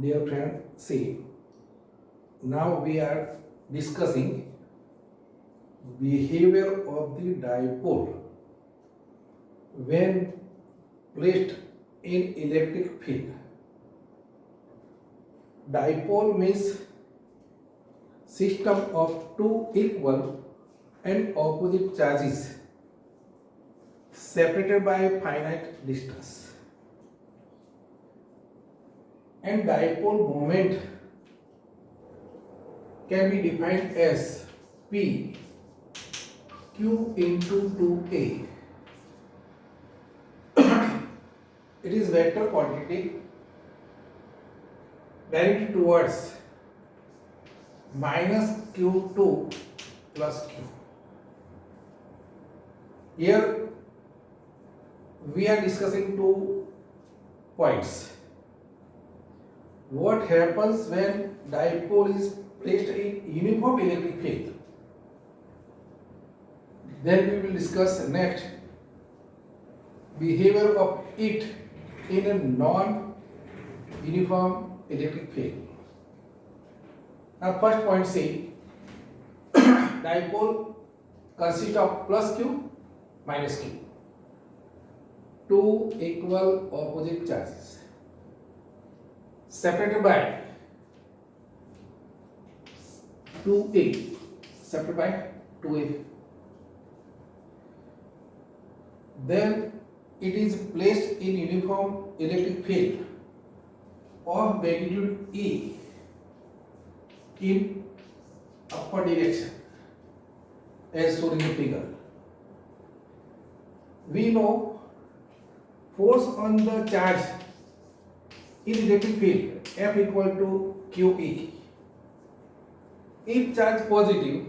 Dear friend, see, now we are discussing behavior of the dipole when placed in electric field. Dipole means system of two equal and opposite charges separated by a finite distance. And dipole moment can be defined as P Q into 2A. It is vector quantity directed towards minus Q2 plus Q. Here we are discussing two points. What happens when dipole is placed in uniform electric field? Then we will discuss next behavior of it in a non-uniform electric field. Now first point, say dipole consists of plus Q minus Q, two equal opposite charges separated by 2A, separated by 2A. Then it is placed in uniform electric field of magnitude E in upward direction as shown in the figure. We know force on the charge in electric field F equal to QE. If charge positive,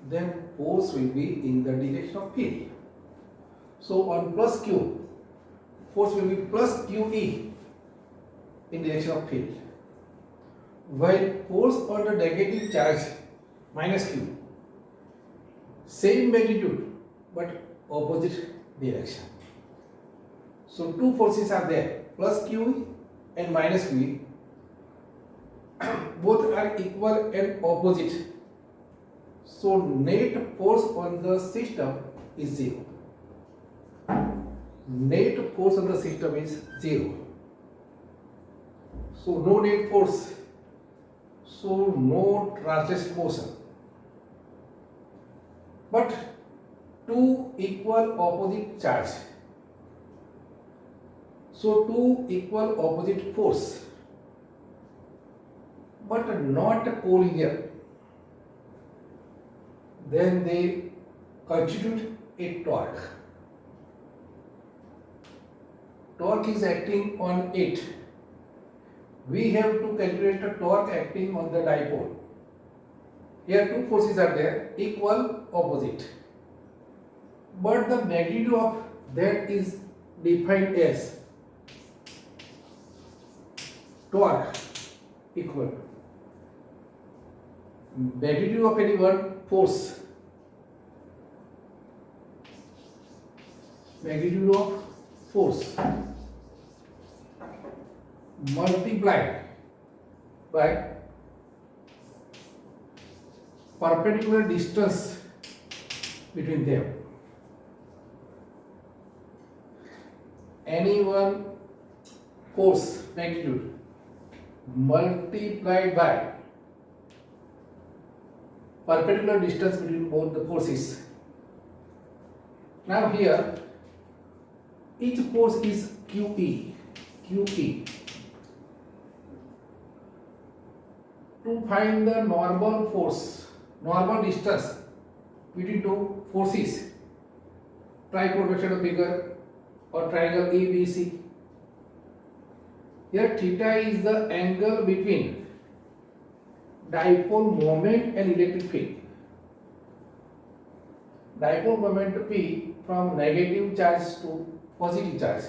then force will be in the direction of field. So on plus Q, force will be plus QE in direction of field. While force on the negative charge minus Q, same magnitude but opposite direction. So two forces are there, plus QE and minus QE. Both are equal and opposite. So net force on the system is 0. Net force on the system is 0. So no net force. So no translation motion. But two equal opposite charge. So two equal opposite force, but not collinear. Then they constitute a torque. Torque is acting on it. We have to calculate the torque acting on the dipole. Here two forces are there, equal, opposite. But the magnitude of that is defined as torque equal magnitude of any one force, magnitude of force multiplied by perpendicular distance between them. Any one force magnitude multiplied by perpendicular distance between both the forces. Now here each force is QE. To find the normal force, normal distance between two forces, try to understand the figure or triangle ABC. Here theta is the angle between dipole moment and electric field. Dipole moment P from negative charge to positive charge,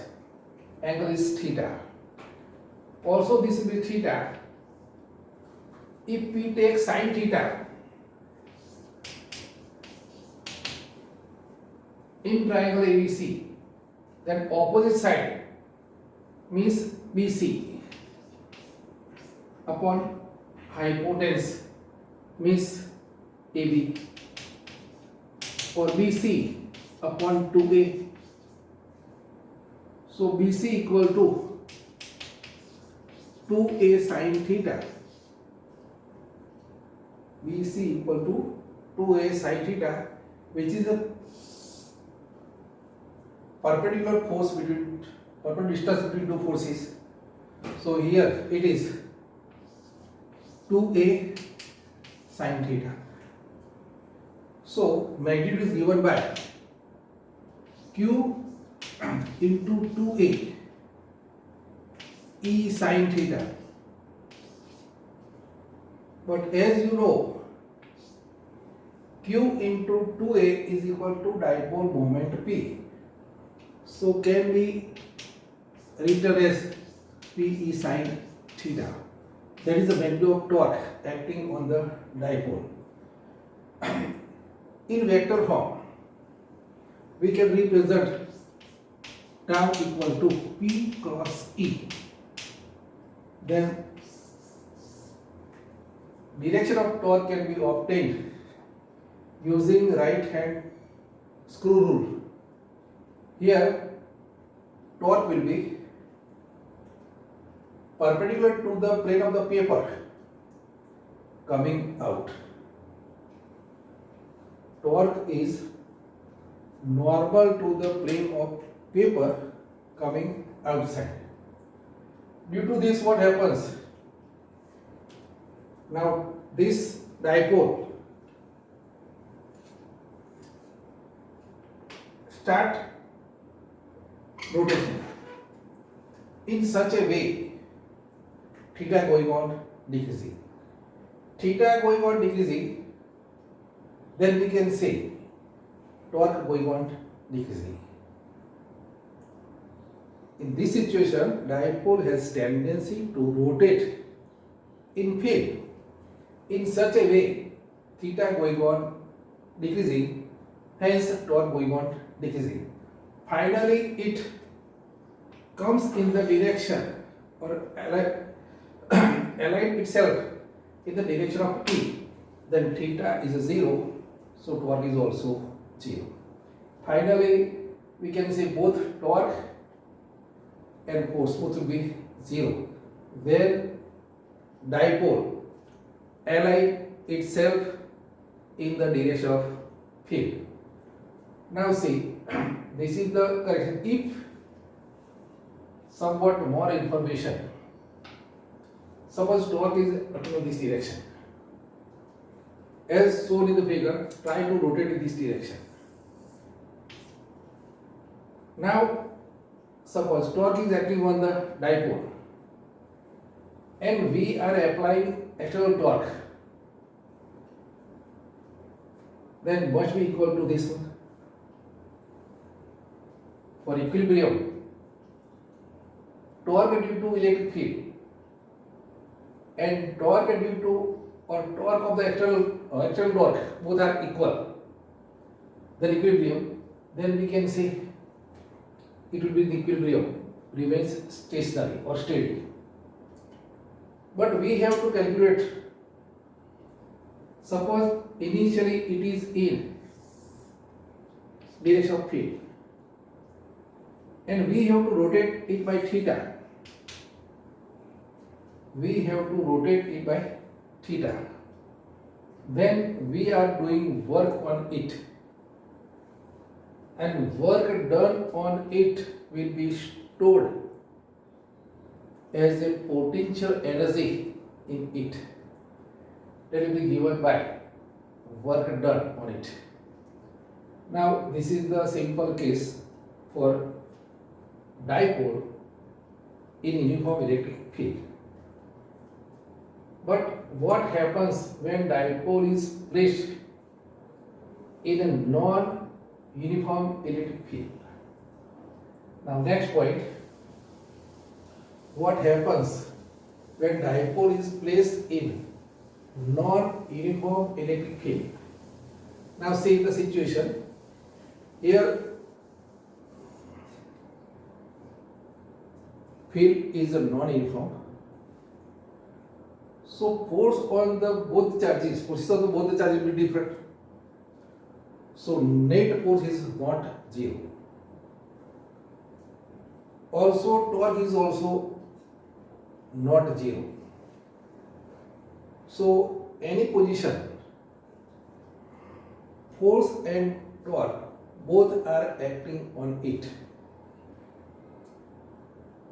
angle is theta. Also this will be theta. If we take sin theta in triangle ABC, then opposite side means BC. upon hypotenuse means AB, or BC upon 2A. So BC equal to 2A sin theta. BC equal to 2A sin theta, which is a perpendicular force between perpendicular distance between two forces. So here it is 2A sin theta. So magnitude is given by Q into 2A E sin theta. But as you know, Q into 2A is equal to dipole moment P. So can be written as Pe sin theta. That is the magnitude of torque acting on the dipole. In vector form, we can represent tau equal to P cross E. Then direction of torque can be obtained using right hand screw rule. Here torque will be perpendicular to the plane of the paper coming out. Torque is normal to the plane of paper coming outside. Due to this, what happens? Now this dipole start rotation in such a way, theta going on decreasing. Theta going on decreasing, then we can say torque going on decreasing. In this situation, dipole has tendency to rotate in field in such a way, theta going on decreasing, hence torque going on decreasing. Finally, it comes in the direction or align itself in the direction of P. Then theta is 0, so torque is also 0. Finally, we can say both torque and force both will be 0. Then dipole align itself in the direction of field. Now see, this is the correction. If somewhat more information, suppose torque is in this direction, as shown in the figure, try to rotate in this direction. Now suppose torque is acting on the dipole and we are applying external torque, then must be equal to this one. For equilibrium, torque due to electric field and torque due to or torque of the external torque both are equal, then equilibrium, then we can say it will be the equilibrium, remains stationary or steady. But we have to calculate, suppose initially it is in direction of field and we have to rotate it by theta. We have to rotate it by theta. Then we are doing work on it, and work done on it will be stored as a potential energy in it. That will be given by work done on it. Now this is the simple case for dipole in uniform electric field. But what happens when dipole is placed in a non-uniform electric field? Now next point, what happens when dipole is placed in non-uniform electric field? Now see the situation. Here field is a non-uniform So force on the both charges, forces on the both the charges will be different. So net force is not zero. Also torque is also not zero. So any position, force and torque both are acting on it.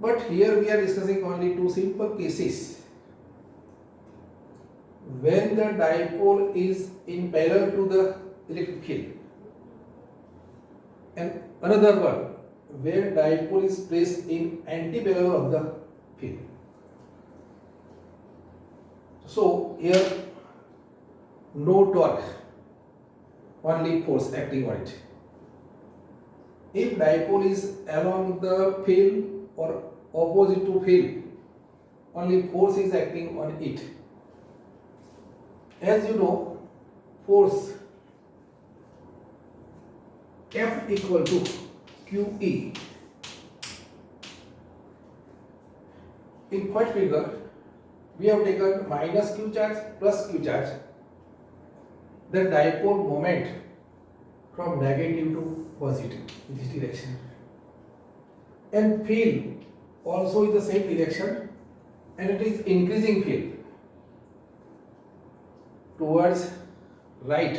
But here we are discussing only two simple cases. When the dipole is in parallel to the electric field, and another one where dipole is placed in anti-parallel of the field. So here no torque, only force acting on it. If dipole is along the field or opposite to field, only force is acting on it. As you know, force F equal to QE. In first figure, we have taken minus Q charge plus Q charge. The dipole moment from negative to positive in this direction. And field also in the same direction, and it is increasing field. Towards right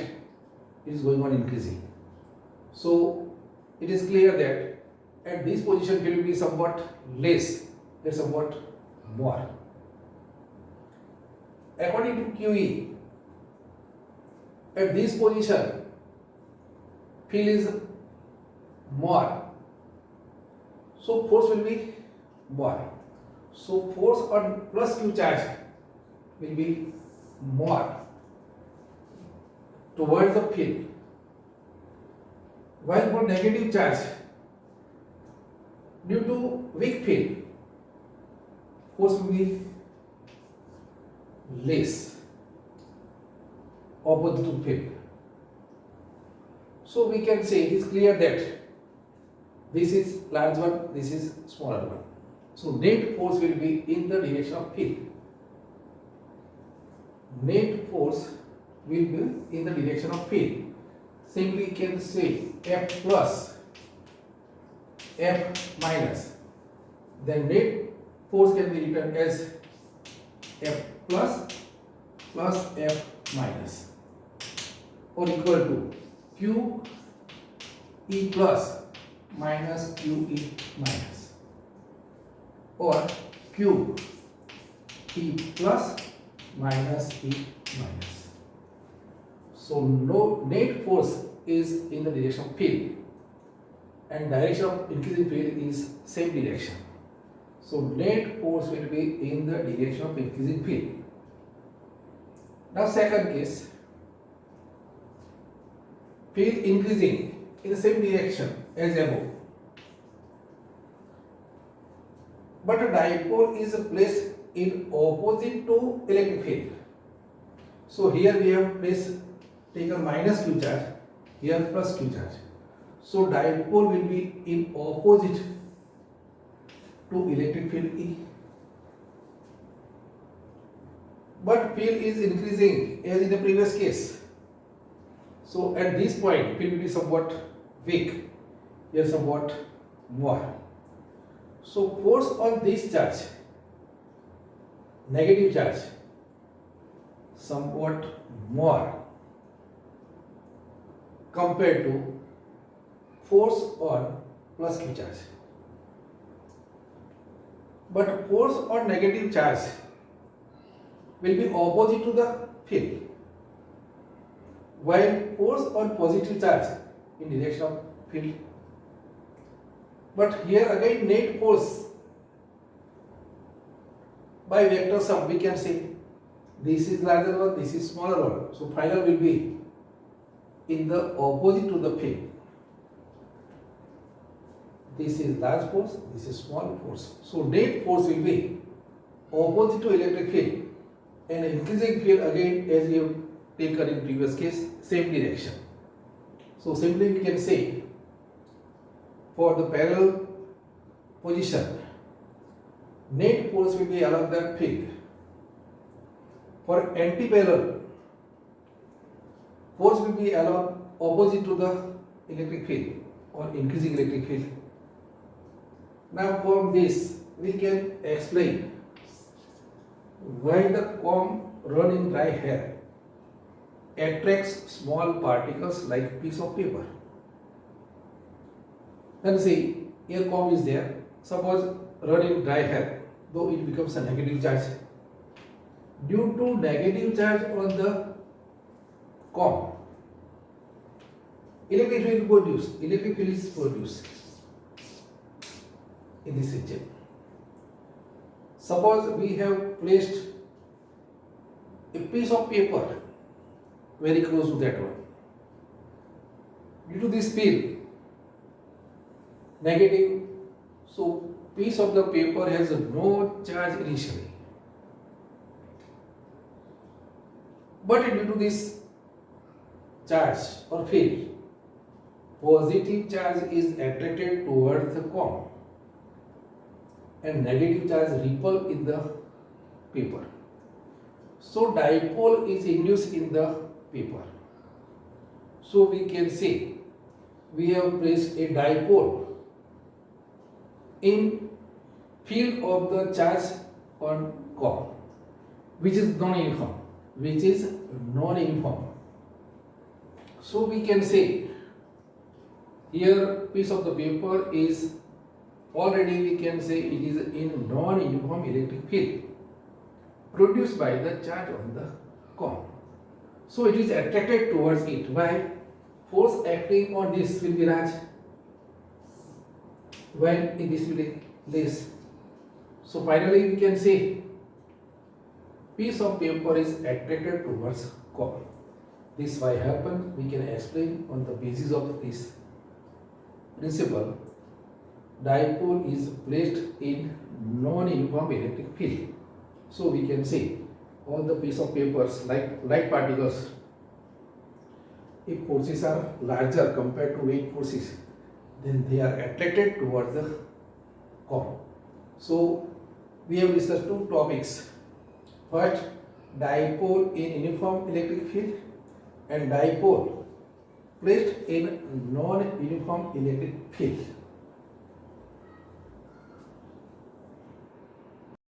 is going on increasing. So it is clear that at this position field will be somewhat less, or somewhat more. According to QE, at this position field is more, so force will be more. So force on plus Q charge will be more towards the field, while for negative charge, due to weak field, force will be less opposite to field. So we can say it is clear that this is large one, this is smaller one. So net force will be in the direction of field. Net force will be in the direction of field. Simply can say F plus F minus. Then net force can be written as F plus plus F minus, or equal to Q E plus minus Q E minus, or Q E plus minus E minus. So no net force is in the direction of field, and direction of increasing field is same direction. So net force will be in the direction of increasing field. Now second case, field increasing in the same direction as above, but a dipole is placed in opposite to electric field. So here we have taken minus Q charge, here plus Q charge. So dipole will be in opposite to electric field E. But field is increasing as in the previous case. So at this point field will be somewhat weak, here somewhat more. So force on this charge, negative charge, somewhat more compared to force on plus Q charge. But force on negative charge will be opposite to the field, while force on positive charge in direction of field. But here again net force by vector sum we can say this is larger one, this is smaller one. So final will be in the opposite to the field. This is large force, this is small force. So net force will be opposite to electric field, and increasing field again as we have taken in previous case, same direction. So simply we can say for the parallel position, net force will be along that field, For antiparallel, force will be along opposite to the electric field or increasing electric field. Now from this we can explain why the comb run in dry hair attracts small particles like piece of paper. Then see, here comb is there. Suppose run in dry hair, though it becomes a negative charge. Due to negative charge on the comb, electric field is produced in this region. Suppose we have placed a piece of paper very close to that one. Due to this field, negative, so piece of the paper has no charge initially. But due to this charge or field, positive charge is attracted towards the comb and negative charge repel in the paper. So dipole is induced in the paper. So we can say we have placed a dipole in field of the charge on comb, which is non-uniform. So we can say here piece of the paper is already, we can say it is in non-uniform electric field produced by the charge on the comb. So it is attracted towards it. Why? Force acting on this will be large, when in this will be less. So finally we can say piece of paper is attracted towards comb. This why happened, we can explain on the basis of this principle. Dipole is placed in non-uniform electric field. So we can say all the piece of papers like light particles, if forces are larger compared to weight forces, then they are attracted towards the comb. So we have discussed two topics. First, dipole in uniform electric field and dipole placed in non-uniform electric field.